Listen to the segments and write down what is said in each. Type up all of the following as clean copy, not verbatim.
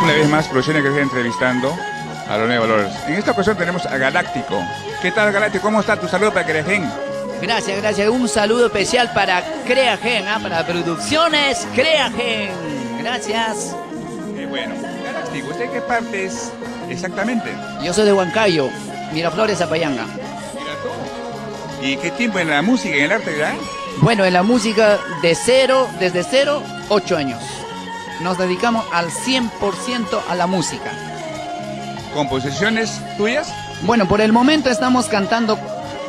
Una vez más, Producciones que estoy entrevistando a los nuevos valores. En esta ocasión tenemos a Galáctico. ¿Qué tal, Galáctico? ¿Cómo está? Tu saludo para Creagen. Gracias, gracias. Un saludo especial para Creagen, para Producciones Creagen. Gracias. Qué bueno. Galáctico, ¿usted qué parte es exactamente? Yo soy de Huancayo, Miraflores, Zapayanga. Mira tú. ¿Y qué tiempo en la música, en el arte ya? Bueno, en la música desde cero, 8 años. Nos dedicamos al 100% a la música. ¿Composiciones tuyas? Bueno, por el momento estamos cantando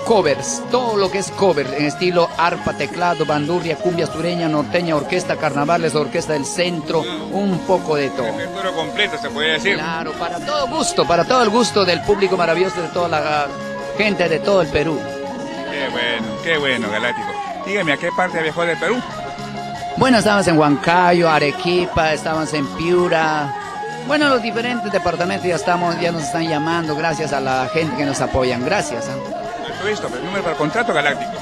covers, todo lo que es cover, en estilo arpa, teclado, bandurria, cumbia sureña, norteña, orquesta, carnavales, orquesta del centro, un poco de todo. Repertorio completo, se podría decir. Claro, para todo el gusto del público maravilloso, de toda la gente de todo el Perú. Qué bueno, Galáctico. Dígame, ¿a qué parte viajó del Perú? Bueno, estábamos en Huancayo, Arequipa, estábamos en Piura. Bueno, los diferentes departamentos ya nos están llamando, gracias a la gente que nos apoyan. Gracias. Listo, el número para el contrato, Galáctico.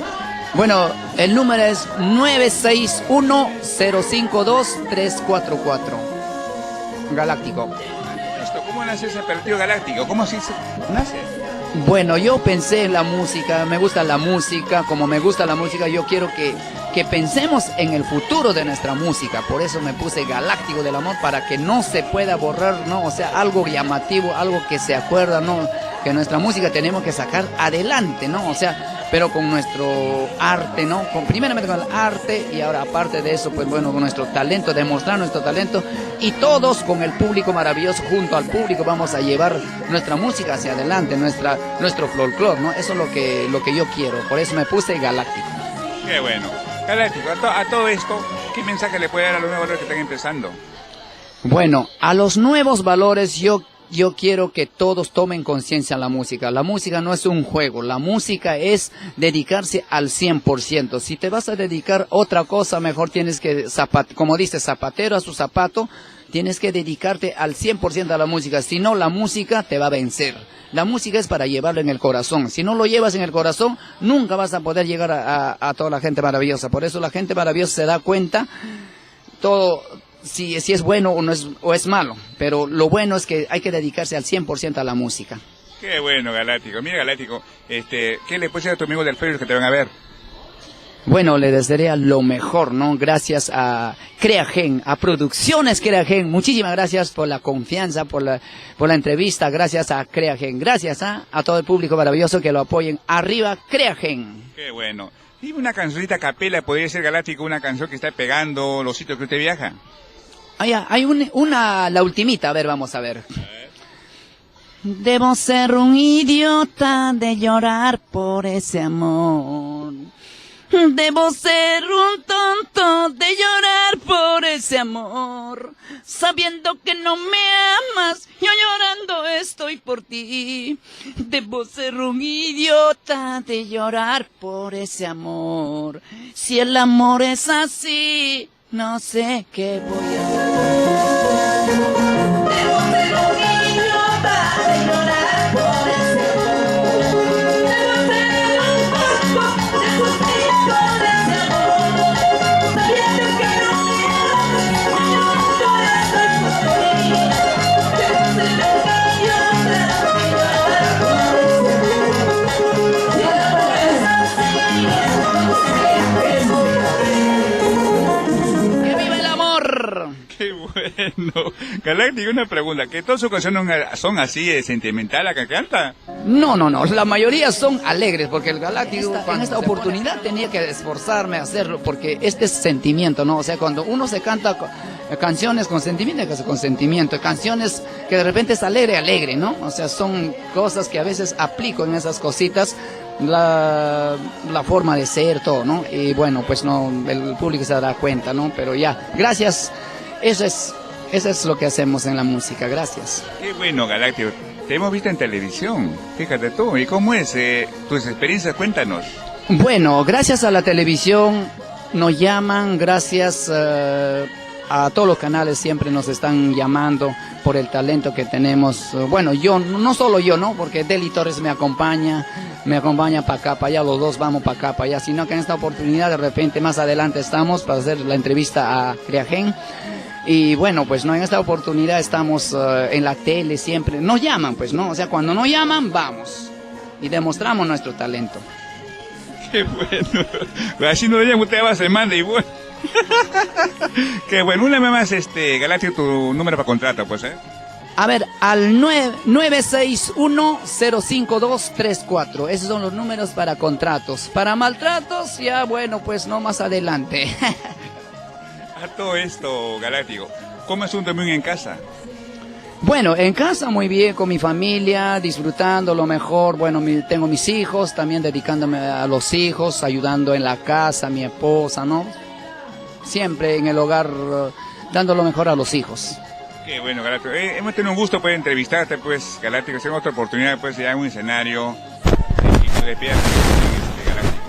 Bueno, el número es 961-052-344. Galáctico. Listo, ¿cómo nace ese apelativo Galáctico? ¿Cómo se nace? Bueno, yo pensé en la música, me gusta la música, como me gusta la música, yo quiero que pensemos en el futuro de nuestra música, por eso me puse Galáctico del Amor, para que no se pueda borrar, ¿no? O sea, algo llamativo, algo que se acuerda, ¿no? Que nuestra música tenemos que sacar adelante, ¿no? O sea, pero con nuestro arte, ¿no? Primeramente con el arte y ahora aparte de eso, pues bueno, con nuestro talento, demostrar nuestro talento y todos con el público maravilloso, junto al público vamos a llevar nuestra música hacia adelante, nuestro folclore, ¿no? Eso es lo que yo quiero, por eso me puse Galáctico. Qué bueno. Galáctico, a todo esto, ¿qué mensaje le puede dar a los nuevos valores que están empezando? Bueno, a los nuevos valores yo quiero que todos tomen conciencia de la música. La música no es un juego, la música es dedicarse al 100%. Si te vas a dedicar a otra cosa, mejor tienes que, como dice, zapatero a su zapato, tienes que dedicarte al 100% a la música. Si no, la música te va a vencer. La música es para llevarlo en el corazón. Si no lo llevas en el corazón, nunca vas a poder llegar a toda la gente maravillosa. Por eso la gente maravillosa se da cuenta todo. Si es bueno o es malo, pero lo bueno es que hay que dedicarse al 100% a la música. Qué bueno, Galáctico. Mira, Galáctico, ¿qué le puedes decir a tus amigos del Facebook que te van a ver? Bueno, le desearía lo mejor, ¿no? Gracias a Creagen, a Producciones Creagen. Muchísimas gracias por la confianza, por la entrevista. Gracias a Creagen. Gracias a todo el público maravilloso que lo apoyen. Arriba, Creagen. Qué bueno. Dime una cancionita a capela, podría ser, Galáctico, una canción que está pegando los sitios que usted viaja. Hay la ultimita, a ver, vamos a ver. Debo ser un idiota de llorar por ese amor. Debo ser un tonto de llorar por ese amor. Sabiendo que no me amas, yo llorando estoy por ti. Debo ser un idiota de llorar por ese amor. Si el amor es así, no sé qué voy a hacer. Debo ser un idiota de llorar por ese amor. Debo ser un tonto de sufrir por ese amor. Sabiendo que no me amas, yo llorando estoy por ti. Debo ser un idiota de llorar por ese amor. Si el amor es así, no sé qué voy a hacer. ¡Que viva el amor! Qué bueno. Galáctico, una pregunta, ¿que todas sus canciones son así de sentimental la que canta? No, la mayoría son alegres, porque el Galáctico en esta oportunidad tenía que esforzarme a hacerlo, porque este es sentimiento, ¿no? O sea, cuando uno se canta canciones con sentimiento, canciones que de repente es alegre, ¿no? O sea, son cosas que a veces aplico en esas cositas, la forma de ser, todo, ¿no? Y bueno, pues no, el público se dará cuenta, ¿no? Pero ya, gracias, eso es lo que hacemos en la música, gracias. Qué bueno, Galáctico. Te hemos visto en televisión, fíjate tú. ¿Y cómo es tus experiencias? Cuéntanos. Bueno, gracias a la televisión nos llaman, gracias a todos los canales siempre nos están llamando por el talento que tenemos. Bueno, yo, no solo yo, ¿no? Porque Deli Torres me acompaña para acá, para allá, los dos vamos para acá, para allá, sino que en esta oportunidad de repente más adelante estamos para hacer la entrevista a Creagen. Y bueno, pues no, en esta oportunidad estamos en la tele siempre. Nos llaman, pues, ¿no? O sea, cuando nos llaman, vamos. Y demostramos nuestro talento. Qué bueno. Así no le llaman, usted va, se manda y bueno. Qué bueno. Una vez más, Galáctico, tu número para contrato, pues, ¿eh? A ver, al 961-05234. Esos son los números para contratos. Para maltratos, ya bueno, pues no más adelante. A todo esto, Galáctico, ¿cómo es un domingo en casa? Bueno, en casa muy bien, con mi familia, disfrutando lo mejor. Bueno, tengo mis hijos, también dedicándome a los hijos, ayudando en la casa, a mi esposa, ¿no? Siempre en el hogar, dando lo mejor a los hijos. Qué bueno, Galáctico. Hemos tenido un gusto poder entrevistarte, pues, Galáctico. Tengo otra oportunidad, pues, ya en un escenario. Y que le pidas, Galáctico.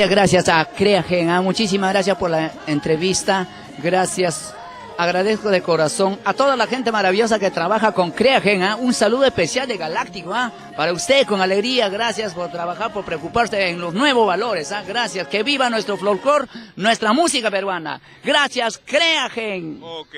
Gracias a Creagen, muchísimas gracias por la entrevista, gracias, agradezco de corazón a toda la gente maravillosa que trabaja con Creagen, un saludo especial de Galáctico, para usted con alegría, gracias por trabajar, por preocuparse en los nuevos valores, gracias, que viva nuestro folclore, nuestra música peruana, gracias Creagen. Ok.